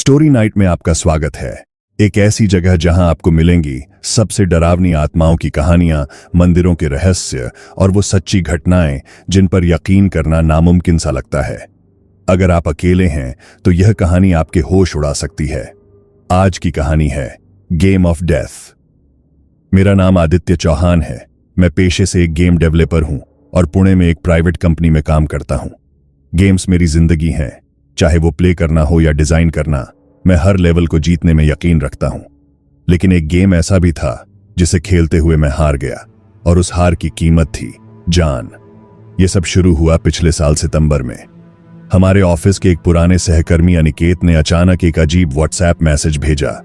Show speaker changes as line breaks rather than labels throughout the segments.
Story night में आपका स्वागत है। एक ऐसी जगह जहां आपको मिलेंगी सबसे डरावनी आत्माओं की कहानियां, मंदिरों के रहस्य और वो सच्ची घटनाएं जिन पर यकीन करना नामुमकिन सा लगता है। अगर आप अकेले हैं तो यह कहानी आपके होश उड़ा सकती है। आज की कहानी है गेम ऑफ डेथ। मेरा नाम आदित्य चौहान है। मैं पेशे से एक गेम डेवलपर हूं और पुणे में एक प्राइवेट कंपनी में काम करता हूं। गेम्स मेरी जिंदगी हैं, चाहे वो प्ले करना हो या डिजाइन करना। मैं हर लेवल को जीतने में यकीन रखता हूं। लेकिन एक गेम ऐसा भी था जिसे खेलते हुए मैं हार गया, और उस हार की कीमत थी जान। यह सब शुरू हुआ पिछले साल सितंबर में। हमारे ऑफिस के एक पुराने सहकर्मी अनिकेत ने अचानक एक अजीब व्हाट्सएप मैसेज भेजा,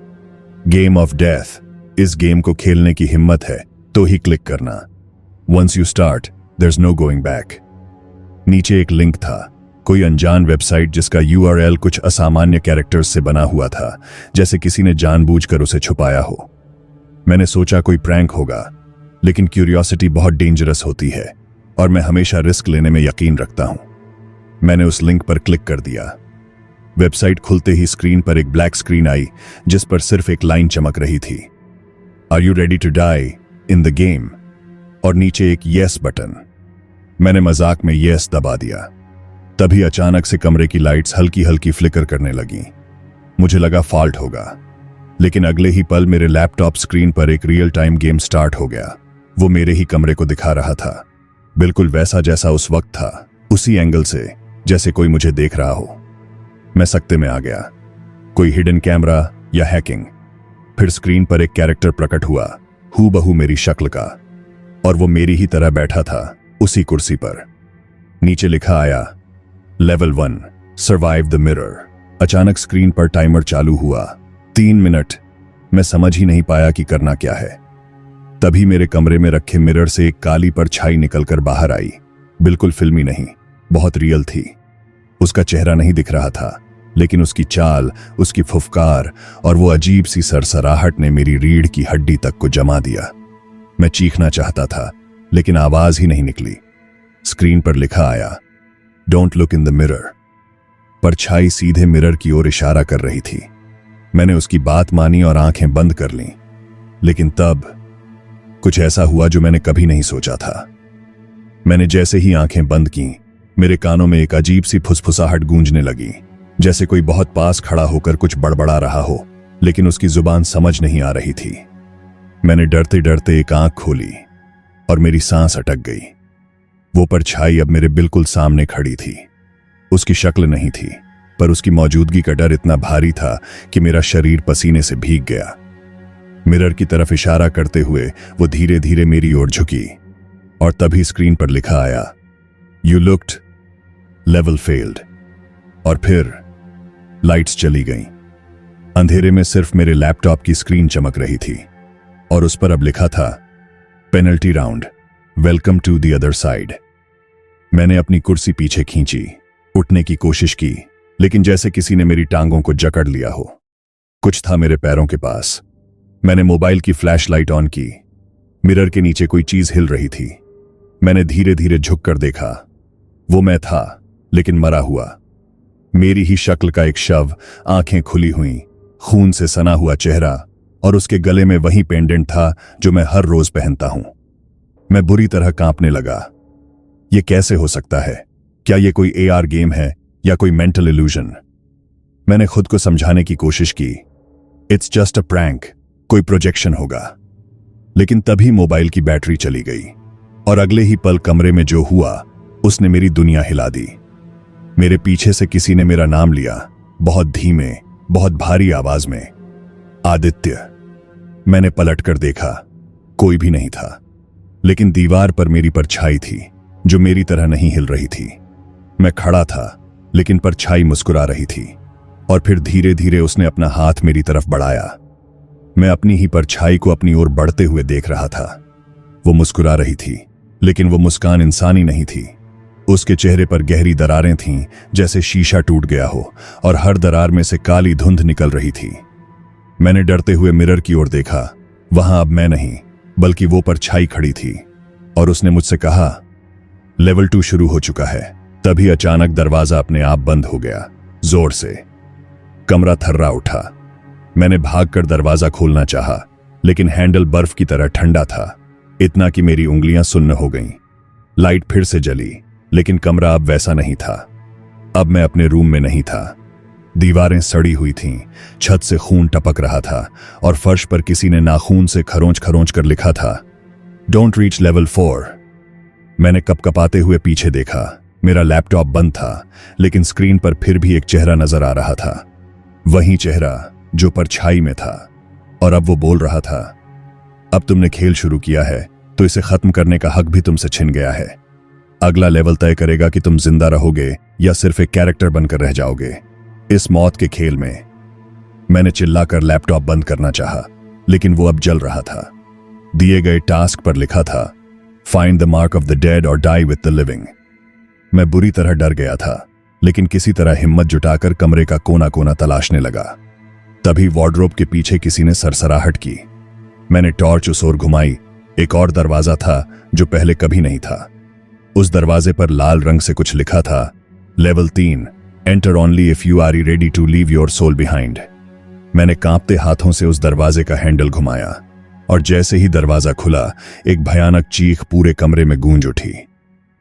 गेम ऑफ डेथ, इस गेम को खेलने की हिम्मत है तो ही क्लिक करना। Once you start there is no going back. नीचे एक लिंक था, कोई अनजान वेबसाइट जिसका URL कुछ असामान्य कैरेक्टर्स से बना हुआ था, जैसे किसी ने जानबूझकर उसे छुपाया हो। मैंने सोचा कोई प्रैंक होगा, लेकिन क्यूरियोसिटी बहुत डेंजरस होती है और मैं हमेशा रिस्क लेने में यकीन रखता हूं। मैंने उस लिंक पर क्लिक कर दिया। वेबसाइट खुलते ही स्क्रीन पर एक ब्लैक स्क्रीन आई जिस पर सिर्फ एक लाइन चमक रही थी, are you ready to die in the game, और नीचे एक येस बटन। मैंने मजाक में येस दबा दिया। तभी अचानक से कमरे की लाइट्स हल्की हल्की फ्लिकर करने लगी। मुझे लगा फॉल्ट होगा, लेकिन अगले ही पल मेरे लैपटॉप स्क्रीन पर एक रियल टाइम गेम स्टार्ट हो गया। वो मेरे ही कमरे को दिखा रहा था, बिल्कुल वैसा जैसा उस वक्त था, उसी एंगल से जैसे कोई मुझे देख रहा हो। मैं सकते में आ गया। कोई हिडन कैमरा या हैकिंग? फिर स्क्रीन पर एक कैरेक्टर प्रकट हुआ, हूबहू मेरी शक्ल का, और वो मेरी ही तरह बैठा था उसी कुर्सी पर। नीचे लिखा आया, लेवल 1 सर्वाइव द मिरर। अचानक स्क्रीन पर टाइमर चालू हुआ, 3 मिनट। मैं समझ ही नहीं पाया कि करना क्या है। तभी मेरे कमरे में रखे मिरर से एक काली परछाई निकलकर बाहर आई। बिल्कुल फिल्मी नहीं, बहुत रियल थी। उसका चेहरा नहीं दिख रहा था, लेकिन उसकी चाल, उसकी फुफकार और वो अजीब सी सरसराहट ने मेरी रीढ़ की हड्डी तक को जमा दिया। मैं चीखना चाहता था, लेकिन आवाज ही नहीं निकली। स्क्रीन पर लिखा आया, don't look in the mirror. परछाई सीधे मिरर की ओर इशारा कर रही थी। मैंने उसकी बात मानी और आंखें बंद कर लीं। लेकिन तब कुछ ऐसा हुआ जो मैंने कभी नहीं सोचा था। मैंने जैसे ही आंखें बंद की, मेरे कानों में एक अजीब सी फुसफुसाहट गूंजने लगी, जैसे कोई बहुत पास खड़ा होकर कुछ बड़बड़ा रहा हो, लेकिन उसकी जुबान समझ नहीं आ रही थी। मैंने डरते डरते एक आंख खोली और मेरी सांस अटक गई। वो परछाई अब मेरे बिल्कुल सामने खड़ी थी। उसकी शक्ल नहीं थी, पर उसकी मौजूदगी का डर इतना भारी था कि मेरा शरीर पसीने से भीग गया। मिरर की तरफ इशारा करते हुए वो धीरे धीरे मेरी ओर झुकी, और तभी स्क्रीन पर लिखा आया, यू लुक्ड, लेवल फेल्ड। और फिर लाइट्स चली गईं। अंधेरे में सिर्फ मेरे लैपटॉप की स्क्रीन चमक रही थी, और उस पर अब लिखा था, penalty round, welcome to the other side. मैंने अपनी कुर्सी पीछे खींची, उठने की कोशिश की, लेकिन जैसे किसी ने मेरी टांगों को जकड़ लिया हो। कुछ था मेरे पैरों के पास। मैंने मोबाइल की फ्लैशलाइट ऑन की। मिरर के नीचे कोई चीज हिल रही थी। मैंने धीरे धीरे झुककर देखा। वो मैं था, लेकिन मरा हुआ। मेरी ही शक्ल का एक शव, आंखें खुली हुई, खून से सना हुआ चेहरा, और उसके गले में वही पेंडेंट था जो मैं हर रोज पहनता हूं। मैं बुरी तरह कांपने लगा। यह कैसे हो सकता है? क्या यह कोई AR गेम है या कोई मेंटल इल्यूजन? मैंने खुद को समझाने की कोशिश की, इट्स जस्ट अ प्रैंक, कोई प्रोजेक्शन होगा। लेकिन तभी मोबाइल की बैटरी चली गई, और अगले ही पल कमरे में जो हुआ उसने मेरी दुनिया हिला दी। मेरे पीछे से किसी ने मेरा नाम लिया, बहुत धीमे, बहुत भारी आवाज में, आदित्य। मैंने पलटकर देखा, कोई भी नहीं था, लेकिन दीवार पर मेरी परछाई थी जो मेरी तरह नहीं हिल रही थी। मैं खड़ा था, लेकिन परछाई मुस्कुरा रही थी, और फिर धीरे धीरे उसने अपना हाथ मेरी तरफ बढ़ाया। मैं अपनी ही परछाई को अपनी ओर बढ़ते हुए देख रहा था। वो मुस्कुरा रही थी, लेकिन वो मुस्कान इंसानी नहीं थी। उसके चेहरे पर गहरी दरारें थीं, जैसे शीशा टूट गया हो, और हर दरार में से काली धुंध निकल रही थी। मैंने डरते हुए मिरर की ओर देखा। वहां अब मैं नहीं, बल्कि वो परछाई खड़ी थी, और उसने मुझसे कहा, लेवल 2 शुरू हो चुका है। तभी अचानक दरवाजा अपने आप बंद हो गया, जोर से। कमरा थर्रा उठा। मैंने भागकर दरवाजा खोलना चाहा, लेकिन हैंडल बर्फ की तरह ठंडा था, इतना कि मेरी उंगलियां सुन्न हो गईं। लाइट फिर से जली, लेकिन कमरा अब वैसा नहीं था। अब मैं अपने रूम में नहीं था। दीवारें सड़ी हुई थीं, छत से खून टपक रहा था और फर्श पर किसी ने नाखून से खरोंच खरोंच कर लिखा था, डोंट रीच लेवल 4। मैंने कपकपाते हुए पीछे देखा। मेरा लैपटॉप बंद था, लेकिन स्क्रीन पर फिर भी एक चेहरा नजर आ रहा था। वही चेहरा जो परछाई में था, और अब वो बोल रहा था, अब तुमने खेल शुरू किया है तो इसे खत्म करने का हक भी तुमसे छिन गया है। अगला लेवल तय करेगा कि तुम जिंदा रहोगे या सिर्फ एक कैरेक्टर बनकर रह जाओगे इस मौत के खेल में। मैंने चिल्लाकर लैपटॉप बंद करना चाहा, लेकिन वो अब जल रहा था। दिए गए टास्क पर लिखा था, find the mark of the dead और डाई विद द लिविंग। मैं बुरी तरह डर गया था, लेकिन किसी तरह हिम्मत जुटाकर कमरे का कोना कोना तलाशने लगा। तभी वार्डरोब के पीछे किसी ने सरसराहट की। मैंने टॉर्च उस ओर घुमाई। एक और दरवाजा था जो पहले कभी नहीं था। उस दरवाजे पर लाल रंग से कुछ लिखा था, level 3, enter only if you are ready to leave your soul behind. मैंने कांपते हाथों से उस दरवाजे का हैंडल घुमाया, और जैसे ही दरवाजा खुला, एक भयानक चीख पूरे कमरे में गूंज उठी।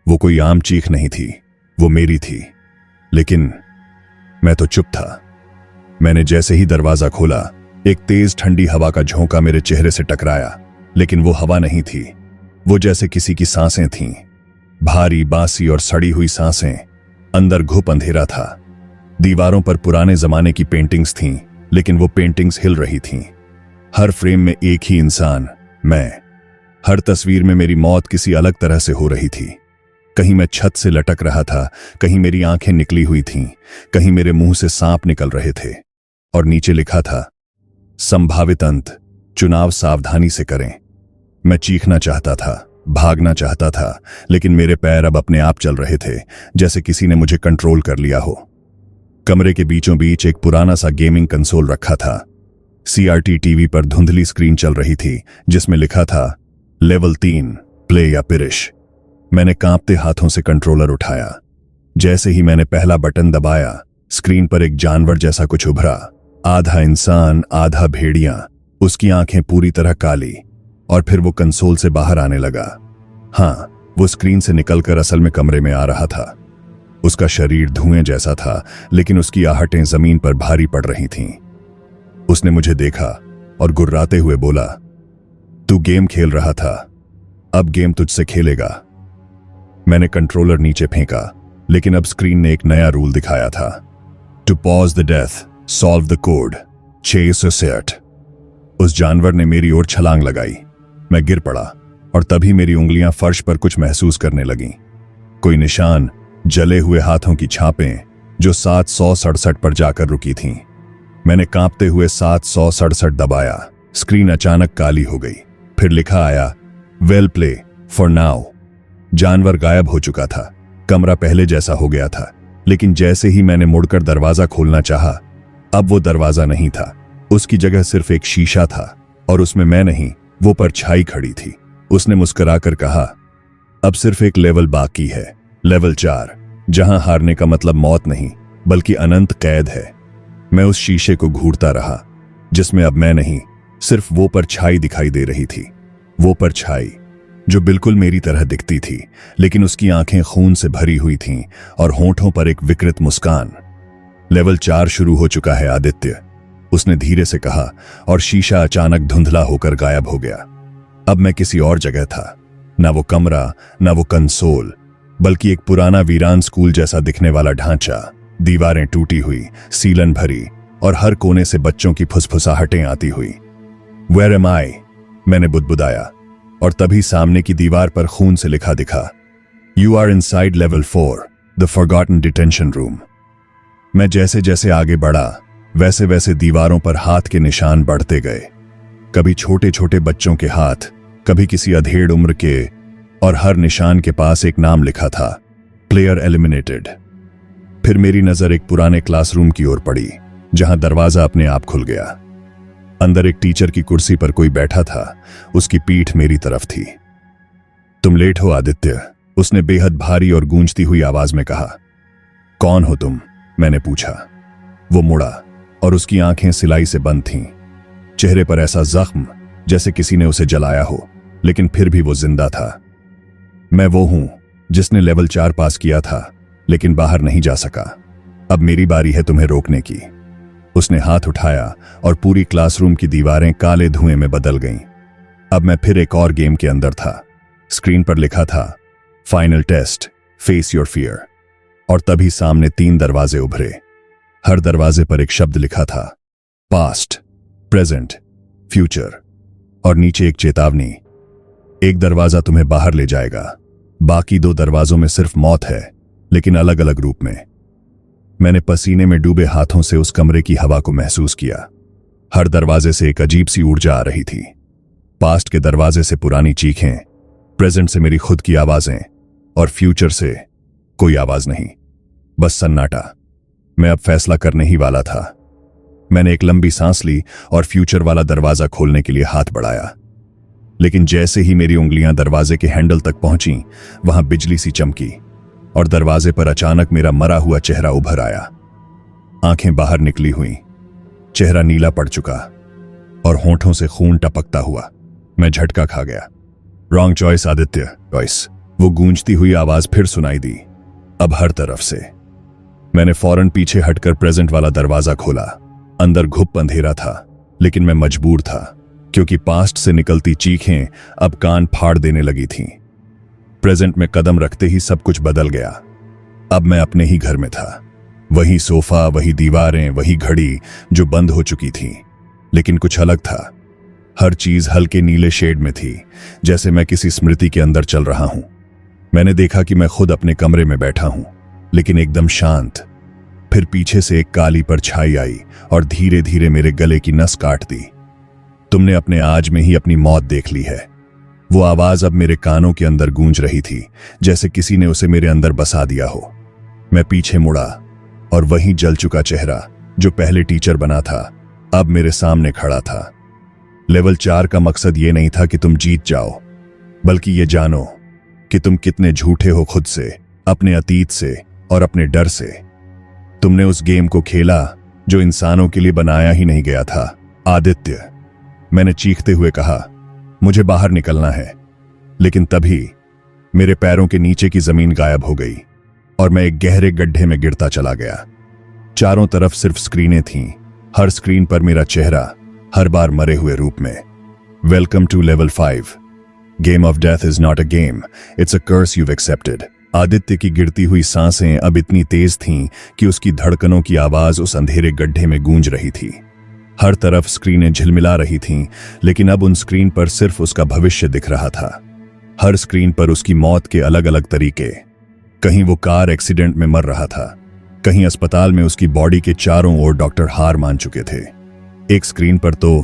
वो कोई आम चीख नहीं थी, वो मेरी थी। लेकिन मैं तो चुप था। मैंने जैसे ही दरवाजा खोला, एक तेज ठंडी हवा का झोंका मेरे चेहरे से टकराया, लेकिन वो हवा नहीं थी। वो जैसे किसी की सांसें थीं, भारी, बासी और सड़ी हुई सांसें। अंदर घुप अंधेरा था। दीवारों पर पुराने जमाने की पेंटिंग्स थीं, लेकिन वो पेंटिंग्स हिल रही थीं। हर फ्रेम में एक ही इंसान, मैं। हर तस्वीर में मेरी मौत किसी अलग तरह से हो रही थी। कहीं मैं छत से लटक रहा था, कहीं मेरी आंखें निकली हुई थीं, कहीं मेरे मुंह से सांप निकल रहे थे, और नीचे लिखा था, संभावित अंत, चुनाव सावधानी से करें। मैं चीखना चाहता था, भागना चाहता था, लेकिन मेरे पैर अब अपने आप चल रहे थे, जैसे किसी ने मुझे कंट्रोल कर लिया हो। कमरे के बीचों बीच एक पुराना सा गेमिंग कंसोल रखा था। CRT टीवी पर धुंधली स्क्रीन चल रही थी, जिसमें लिखा था, लेवल 3, प्ले या पिरिश। मैंने कांपते हाथों से कंट्रोलर उठाया। जैसे ही मैंने पहला बटन दबाया, स्क्रीन पर एक जानवर जैसा कुछ उभरा, आधा इंसान आधा भेड़िया। उसकी आंखें पूरी तरह काली, और फिर वो कंसोल से बाहर आने लगा। हाँ, वो स्क्रीन से निकलकर असल में कमरे में आ रहा था। उसका शरीर धुएं जैसा था, लेकिन उसकी आहटें जमीन पर भारी पड़ रही थीं। उसने मुझे देखा और गुर्राते हुए बोला, तू गेम खेल रहा था, अब गेम तुझसे खेलेगा। मैंने कंट्रोलर नीचे फेंका, लेकिन अब स्क्रीन ने एक नया रूल दिखाया था, to pause the death, solve the code, chase a set. उस जानवर ने मेरी ओर छलांग लगाई। मैं गिर पड़ा, और तभी मेरी उंगलियां फर्श पर कुछ महसूस करने लगीं। कोई निशान, जले हुए हाथों की छापें, जो 767 पर जाकर रुकी थीं। मैंने कांपते हुए 767 दबाया। स्क्रीन अचानक काली हो गई। फिर लिखा आया, वेल प्ले फॉर नाउ। जानवर गायब हो चुका था। कमरा पहले जैसा हो गया था, लेकिन जैसे ही मैंने मुड़कर दरवाजा खोलना चाहा, अब वो दरवाजा नहीं था। उसकी जगह सिर्फ एक शीशा था, और उसमें मैं नहीं, वो परछाई खड़ी थी। उसने मुस्कुराकर कहा, अब सिर्फ एक लेवल बाकी है, लेवल 4, जहां हारने का मतलब मौत नहीं, बल्कि अनंत कैद है। मैं उस शीशे को घूरता रहा, जिसमें अब मैं नहीं, सिर्फ वो परछाई दिखाई दे रही थी। वो परछाई जो बिल्कुल मेरी तरह दिखती थी, लेकिन उसकी आंखें खून से भरी हुई थीं और होंठों पर एक विकृत मुस्कान। लेवल 4 शुरू हो चुका है आदित्य, उसने धीरे से कहा, और शीशा अचानक धुंधला होकर गायब हो गया। अब मैं किसी और जगह था। ना वो कमरा, ना वो कंसोल, बल्कि एक पुराना वीरान स्कूल जैसा दिखने वाला ढांचा। दीवारें टूटी हुई, सीलन भरी, और हर कोने से बच्चों की फुसफुसाहटें आती हुई। वेयर एम आई? मैंने बुदबुदाया, और तभी सामने की दीवार पर खून से लिखा दिखा, you are inside level 4, the forgotten detention room. मैं जैसे जैसे आगे बढ़ा, वैसे वैसे दीवारों पर हाथ के निशान बढ़ते गए। कभी छोटे छोटे बच्चों के हाथ, कभी किसी अधेड़ उम्र के, और हर निशान के पास एक नाम लिखा था, प्लेयर एलिमिनेटेड। फिर मेरी नजर एक पुराने क्लासरूम की ओर पड़ी, जहां दरवाजा अपने आप खुल गया। अंदर एक टीचर की कुर्सी पर कोई बैठा था, उसकी पीठ मेरी तरफ थी। तुम लेट हो आदित्य, उसने बेहद भारी और गूंजती हुई आवाज में कहा। कौन हो तुम? मैंने पूछा। वो मुड़ा, और उसकी आंखें सिलाई से बंद थीं। चेहरे पर ऐसा जख्म जैसे किसी ने उसे जलाया हो, लेकिन फिर भी वो जिंदा था। मैं वो हूं जिसने लेवल 4 पास किया था लेकिन बाहर नहीं जा सका। अब मेरी बारी है तुम्हें रोकने की। उसने हाथ उठाया और पूरी क्लासरूम की दीवारें काले धुएं में बदल गईं। अब मैं फिर एक और गेम के अंदर था। स्क्रीन पर लिखा था final test, face your fear. और तभी सामने 3 दरवाजे उभरे। हर दरवाजे पर एक शब्द लिखा था, पास्ट, प्रेजेंट, फ्यूचर। और नीचे एक चेतावनी, एक दरवाजा तुम्हें बाहर ले जाएगा, बाकी 2 दरवाजों में सिर्फ मौत है, लेकिन अलग अलग रूप में। मैंने पसीने में डूबे हाथों से उस कमरे की हवा को महसूस किया। हर दरवाजे से एक अजीब सी ऊर्जा आ रही थी। पास्ट के दरवाजे से पुरानी चीखें, प्रेजेंट से मेरी खुद की आवाजें, और फ्यूचर से कोई आवाज नहीं, बस सन्नाटा। मैं अब फैसला करने ही वाला था। मैंने एक लंबी सांस ली और फ्यूचर वाला दरवाजा खोलने के लिए हाथ बढ़ाया। लेकिन जैसे ही मेरी उंगलियां दरवाजे के हैंडल तक पहुंची, वहां बिजली सी चमकी और दरवाजे पर अचानक मेरा मरा हुआ चेहरा उभर आया। आंखें बाहर निकली हुई, चेहरा नीला पड़ चुका और होंठों से खून टपकता हुआ। मैं झटका खा गया। Wrong choice Aditya, choice. वो गूंजती हुई आवाज फिर सुनाई दी, अब हर तरफ से। मैंने फौरन पीछे हटकर प्रेजेंट वाला दरवाजा खोला। अंदर घुप अंधेरा था, लेकिन मैं मजबूर था, क्योंकि पास्ट से निकलती चीखें अब कान फाड़ देने लगी थीं। प्रेजेंट में कदम रखते ही सब कुछ बदल गया। अब मैं अपने ही घर में था। वही सोफा, वही दीवारें, वही घड़ी जो बंद हो चुकी थी, लेकिन कुछ अलग था। हर चीज हल्के नीले शेड में थी, जैसे मैं किसी स्मृति के अंदर चल रहा हूं। मैंने देखा कि मैं खुद अपने कमरे में बैठा हूं, लेकिन एकदम शांत। फिर पीछे से एक काली परछाई आई और धीरे धीरे मेरे गले की नस काट दी। तुमने अपने आज में ही अपनी मौत देख ली है। वो आवाज अब मेरे कानों के अंदर गूंज रही थी, जैसे किसी ने उसे मेरे अंदर बसा दिया हो। मैं पीछे मुड़ा और वही जल चुका चेहरा जो पहले टीचर बना था, अब मेरे सामने खड़ा था। लेवल 4 का मकसद ये नहीं था कि तुम जीत जाओ, बल्कि ये जानो कि तुम कितने झूठे हो खुद से, अपने अतीत से और अपने डर से। तुमने उस गेम को खेला जो इंसानों के लिए बनाया ही नहीं गया था। आदित्य, मैंने चीखते हुए कहा, मुझे बाहर निकलना है। लेकिन तभी मेरे पैरों के नीचे की जमीन गायब हो गई और मैं एक गहरे गड्ढे में गिरता चला गया। चारों तरफ सिर्फ स्क्रीनें थीं, हर स्क्रीन पर मेरा चेहरा, हर बार मरे हुए रूप में। Welcome to level 5। Game of death is not a game, it's a curse you've accepted। Aditya की गिरती हुई सांसें अब इतनी तेज थीं कि उसकी धड़कनों की आवाज उस अंधेरे गड्ढे में गूंज रही थी। हर तरफ स्क्रीनें झिलमिला रही थीं, लेकिन अब उन स्क्रीन पर सिर्फ उसका भविष्य दिख रहा था। हर स्क्रीन पर उसकी मौत के अलग अलग तरीके। कहीं वो कार एक्सीडेंट में मर रहा था, कहीं अस्पताल में उसकी बॉडी के चारों ओर डॉक्टर हार मान चुके थे। एक स्क्रीन पर तो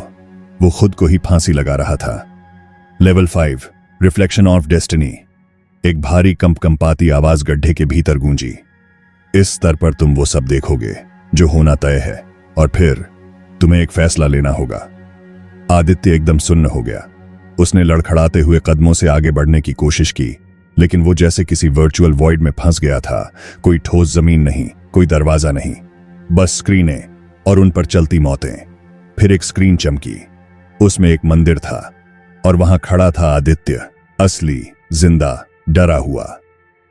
वो खुद को ही फांसी लगा रहा था। Level 5, reflection of destiny. एक भारी कंपकंपाती आवाज गड्ढे के भीतर गूंजी। इस स्तर पर तुम वो सब देखोगे जो होना तय है, और फिर तुम्हें एक फैसला लेना होगा। आदित्य एकदम सुन्न हो गया। उसने लड़खड़ाते हुए कदमों से आगे बढ़ने की कोशिश की, लेकिन वो जैसे किसी वर्चुअल वॉइड में फंस गया था। कोई ठोस जमीन नहीं, कोई दरवाजा नहीं, बस स्क्रीनें और उन पर चलती मौतें। फिर एक स्क्रीन चमकी, उसमें एक मंदिर था और वहां खड़ा था आदित्य, असली, जिंदा, डरा हुआ।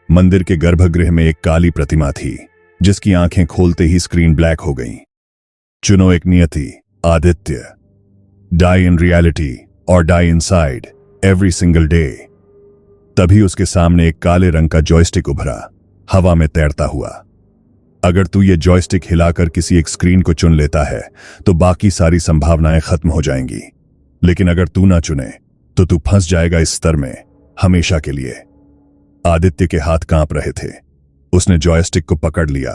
मंदिर के गर्भगृह में एक काली प्रतिमा थी, जिसकी आंखें खोलते ही स्क्रीन ब्लैक हो गई। चुनो एक नियति, आदित्य। डाई इन रियलिटी और die inside every single day. तभी उसके सामने एक काले रंग का जॉयस्टिक उभरा, हवा में तैरता हुआ। अगर तू ये जॉयस्टिक हिलाकर किसी एक स्क्रीन को चुन लेता है तो बाकी सारी संभावनाएं खत्म हो जाएंगी, लेकिन अगर तू ना चुने तो तू फंस जाएगा इस स्तर में हमेशा के लिए। आदित्य के हाथ कांप रहे थे। उसने जॉयस्टिक को पकड़ लिया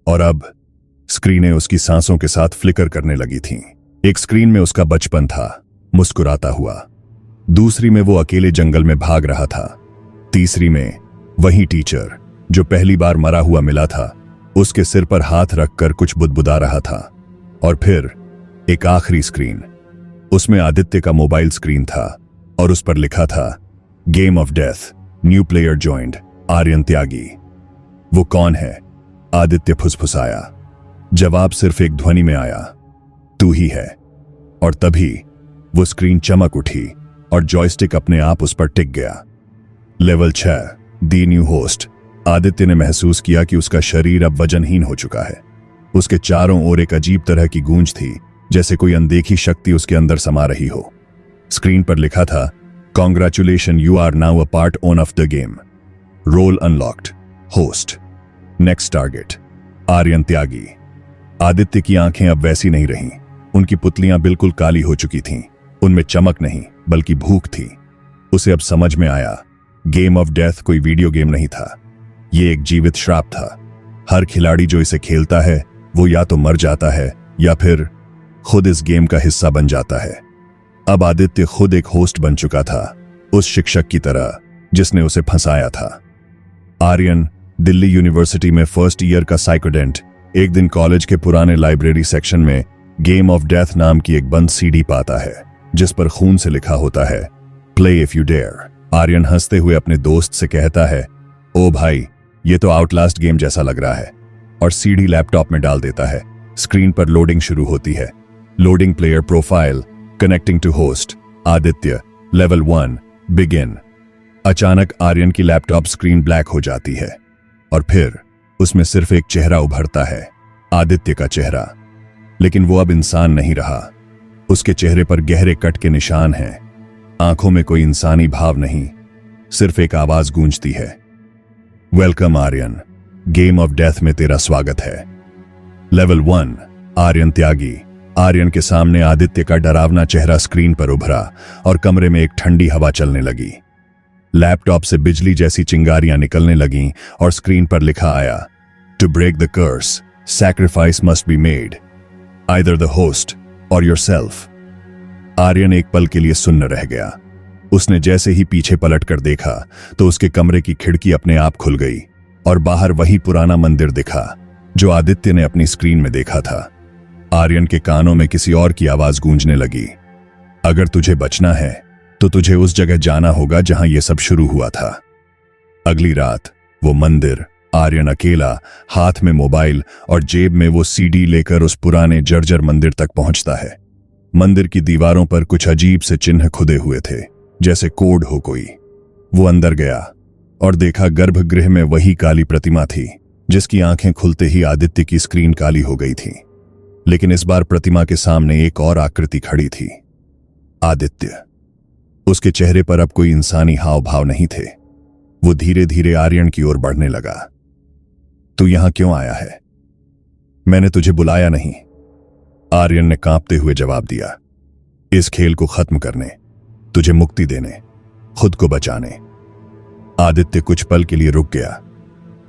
और अब स्क्रीनें उसकी सांसों के साथ फ्लिकर करने लगी थीं। एक स्क्रीन में उसका बचपन था, मुस्कुराता हुआ। दूसरी में वो अकेले जंगल में भाग रहा था। तीसरी में वही टीचर जो पहली बार मरा हुआ मिला था, उसके सिर पर हाथ रखकर कुछ बुदबुदा रहा था। और फिर एक आखिरी स्क्रीन, उसमें आदित्य का मोबाइल स्क्रीन था और उस पर लिखा था game of death, new player joined, Aryan Tyagi. वो कौन है? आदित्य फुसफुसाया। जवाब सिर्फ एक ध्वनि में आया, तू ही है। और तभी वो स्क्रीन चमक उठी और जॉयस्टिक अपने आप उस पर टिक गया। लेवल 6, दी न्यू होस्ट। आदित्य ने महसूस किया कि उसका शरीर अब वजनहीन हो चुका है। उसके चारों ओर एक अजीब तरह की गूंज थी, जैसे कोई अनदेखी शक्ति उसके अंदर समा रही हो। स्क्रीन पर लिखा था, congratulation, you are now a part own of the game. Role unlocked. Host. Next target, Aryan Tyagi. Aditya की आंखें अब वैसी नहीं रहीं। उनकी पुतलियां बिल्कुल काली हो चुकी थीं। उनमें चमक नहीं बल्कि भूख थी। उसे अब समझ में आया, गेम ऑफ डेथ कोई वीडियो गेम नहीं था, ये एक जीवित श्राप था। हर खिलाड़ी जो इसे खेलता है वो या तो मर जाता है या फिर खुद इस गेम का हिस्सा बन जाता है। अब आदित्य खुद एक होस्ट बन चुका था, उस शिक्षक की तरह जिसने उसे फंसाया था। आर्यन दिल्ली यूनिवर्सिटी में फर्स्ट ईयर का साइकोडेंट एक दिन कॉलेज के पुराने लाइब्रेरी सेक्शन में गेम ऑफ डेथ नाम की एक बंद सीडी पाता है, जिस पर खून से लिखा होता है, play if you dare. Aryan हंसते हुए अपने दोस्त से कहता है, ओ भाई, ये तो आउटलास्ट गेम जैसा लग रहा है, और सीडी लैपटॉप में डाल देता है। स्क्रीन पर लोडिंग शुरू होती है। Loading player profile, connecting to host, Aditya, level 1, begin. अचानक आर्यन की लैपटॉप स्क्रीन ब्लैक हो जाती है और फिर उसमें सिर्फ एक चेहरा उभरता है, आदित्य का चेहरा। लेकिन वो अब इंसान नहीं रहा। उसके चेहरे पर गहरे कट के निशान हैं। आंखों में कोई इंसानी भाव नहीं, सिर्फ एक आवाज गूंजती है, welcome Aryan, game of death में तेरा स्वागत है। लेवल 1, आर्यन त्यागी। आर्यन के सामने आदित्य का डरावना चेहरा स्क्रीन पर उभरा और कमरे में एक ठंडी हवा चलने लगी। लैपटॉप से बिजली जैसी चिंगारियां निकलने लगीं और स्क्रीन पर लिखा आया, to break the curse, sacrifice must be made, either the host or yourself. Aryan एक पल के लिए सुन्न रह गया। उसने जैसे ही पीछे पलटकर देखा तो उसके कमरे की खिड़की अपने आप खुल गई और बाहर वही पुराना मंदिर दिखा जो आदित्य ने अपनी स्क्रीन में देखा था। आर्यन के कानों में किसी और की आवाज गूंजने लगी, अगर तुझे बचना है तो तुझे उस जगह जाना होगा जहां यह सब शुरू हुआ था। अगली रात वो मंदिर, आर्यन अकेला, हाथ में मोबाइल और जेब में वो सीडी लेकर उस पुराने जर्जर मंदिर तक पहुंचता है। मंदिर की दीवारों पर कुछ अजीब से चिन्ह खुदे हुए थे, जैसे कोड हो कोई। वो अंदर गया और देखा गर्भगृह में वही काली प्रतिमा थी जिसकी आंखें खुलते ही आदित्य की स्क्रीन काली हो गई थी। लेकिन इस बार प्रतिमा के सामने एक और आकृति खड़ी थी, आदित्य। उसके चेहरे पर अब कोई इंसानी हाव भाव नहीं थे। वो धीरे धीरे आर्यन की ओर बढ़ने लगा। तू यहां क्यों आया है? मैंने तुझे बुलाया नहीं, आर्यन ने कांपते हुए जवाब दिया। इस खेल को खत्म करने, तुझे मुक्ति देने, खुद को बचाने। आदित्य कुछ पल के लिए रुक गया।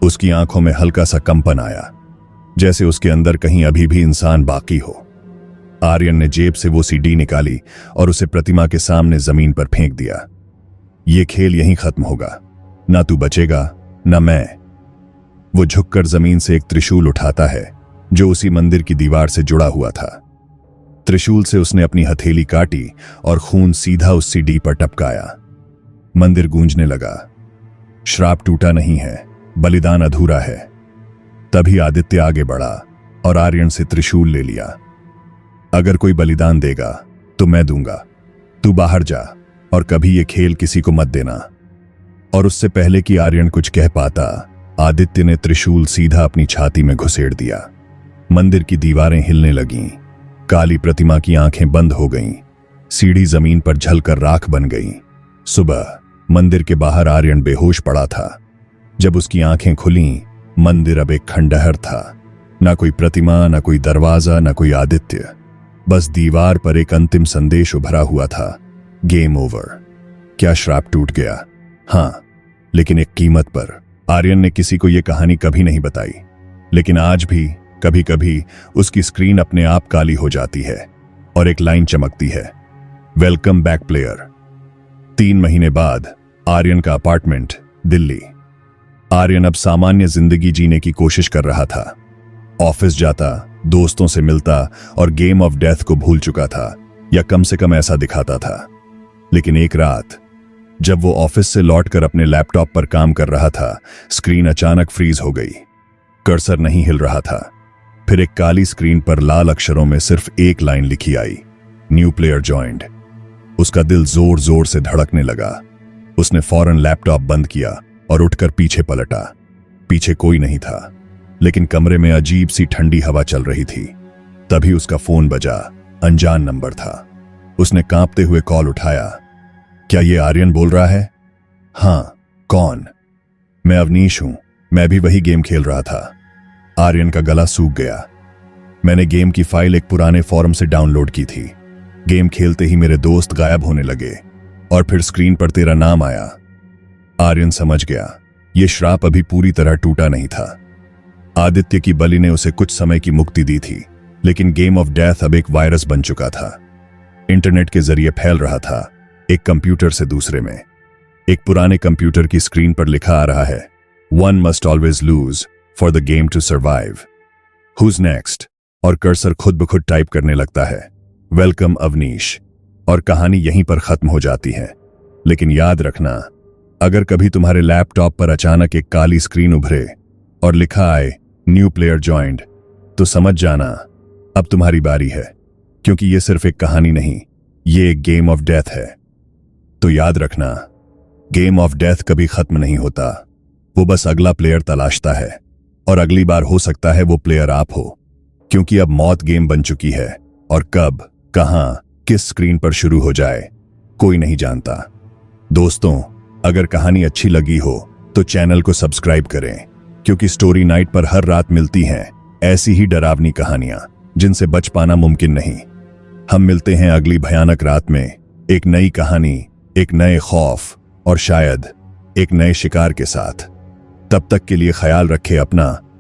उसकी आंखों में हल्का सा कंपन आया, जैसे उसके अंदर कहीं अभी भी इंसान बाकी हो। आर्यन ने जेब से वो सीडी निकाली और उसे प्रतिमा के सामने जमीन पर फेंक दिया। ये खेल यहीं खत्म होगा, ना तू बचेगा ना मैं। वो झुककर जमीन से एक त्रिशूल उठाता है जो उसी मंदिर की दीवार से जुड़ा हुआ था। त्रिशूल से उसने अपनी हथेली काटी और खून सीधा उस सीडी पर टपकाया। मंदिर गूंजने लगा। श्राप टूटा नहीं है, बलिदान अधूरा है। तभी आदित्य आगे बढ़ा और आर्यन से त्रिशूल ले लिया। अगर कोई बलिदान देगा तो मैं दूंगा। तू बाहर जा और कभी ये खेल किसी को मत देना। और उससे पहले कि आर्यन कुछ कह पाता, आदित्य ने त्रिशूल सीधा अपनी छाती में घुसेड़ दिया। मंदिर की दीवारें हिलने लगीं। काली प्रतिमा की आंखें बंद हो गईं। सीढ़ी जमीन पर झलकर राख बन गई। सुबह मंदिर के बाहर आर्यन बेहोश पड़ा था। जब उसकी आंखें खुलीं, मंदिर अब एक खंडहर था। ना कोई प्रतिमा, ना कोई दरवाजा, ना कोई आदित्य। बस दीवार पर एक अंतिम संदेश उभरा हुआ था, गेम ओवर। क्या श्राप टूट गया? हाँ, लेकिन एक कीमत पर। आर्यन ने किसी को यह कहानी कभी नहीं बताई, लेकिन आज भी कभी कभी उसकी स्क्रीन अपने आप काली हो जाती है और एक लाइन चमकती है, वेलकम बैक प्लेयर। 3 महीने बाद आर्यन का अपार्टमेंट, दिल्ली। आर्यन अब सामान्य जिंदगी जीने की कोशिश कर रहा था। ऑफिस जाता, दोस्तों से मिलता और गेम ऑफ डेथ को भूल चुका था, या कम से कम ऐसा दिखाता था। लेकिन एक रात जब वो ऑफिस से लौटकर अपने लैपटॉप पर काम कर रहा था, स्क्रीन अचानक फ्रीज हो गई। कर्सर नहीं हिल रहा था। फिर एक काली स्क्रीन पर लाल अक्षरों में सिर्फ एक लाइन लिखी आई, न्यू प्लेयर ज्वाइंड। उसका दिल जोर जोर से धड़कने लगा। उसने फौरन लैपटॉप बंद किया और उठकर पीछे पलटा। पीछे कोई नहीं था, लेकिन कमरे में अजीब सी ठंडी हवा चल रही थी। तभी उसका फोन बजा। अनजान नंबर था। उसने कांपते हुए कॉल उठाया। क्या ये आर्यन बोल रहा है? हाँ, कौन? मैं अवनीश हूं। मैं भी वही गेम खेल रहा था। आर्यन का गला सूख गया। मैंने गेम की फाइल एक पुराने फोरम से डाउनलोड की थी। गेम खेलते ही मेरे दोस्त गायब होने लगे और फिर स्क्रीन पर तेरा नाम आया। आर्यन समझ गया, यह श्राप अभी पूरी तरह टूटा नहीं था। आदित्य की बलि ने उसे कुछ समय की मुक्ति दी थी, लेकिन गेम ऑफ डेथ अब एक वायरस बन चुका था। इंटरनेट के जरिए फैल रहा था, एक कंप्यूटर से दूसरे में। एक पुराने कंप्यूटर की स्क्रीन पर लिखा आ रहा है, one must always lose for the game to survive. Who's next? और कर्सर खुद ब खुद टाइप करने लगता है, वेलकम अवनीश। और कहानी यहीं पर खत्म हो जाती है। लेकिन याद रखना, अगर कभी तुम्हारे लैपटॉप पर अचानक एक काली स्क्रीन उभरे और लिखा आए न्यू प्लेयर ज्वाइंड, तो समझ जाना अब तुम्हारी बारी है, क्योंकि यह सिर्फ एक कहानी नहीं, ये एक गेम ऑफ डेथ है। तो याद रखना, गेम ऑफ डेथ कभी खत्म नहीं होता। वो बस अगला प्लेयर तलाशता है, और अगली बार हो सकता है वो प्लेयर आप हो, क्योंकि अब मौत गेम बन चुकी है और कब, कहां, किस स्क्रीन पर शुरू हो जाए कोई नहीं जानता। दोस्तों, अगर कहानी अच्छी लगी हो तो चैनल को सब्सक्राइब करें, क्योंकि स्टोरी नाइट पर हर रात मिलती हैं ऐसी ही डरावनी कहानियां जिनसे बच पाना मुमकिन नहीं। हम मिलते हैं अगली भयानक रात में, एक नई कहानी, एक नए खौफ और शायद एक नए शिकार के साथ। तब तक के लिए ख्याल रखें अपना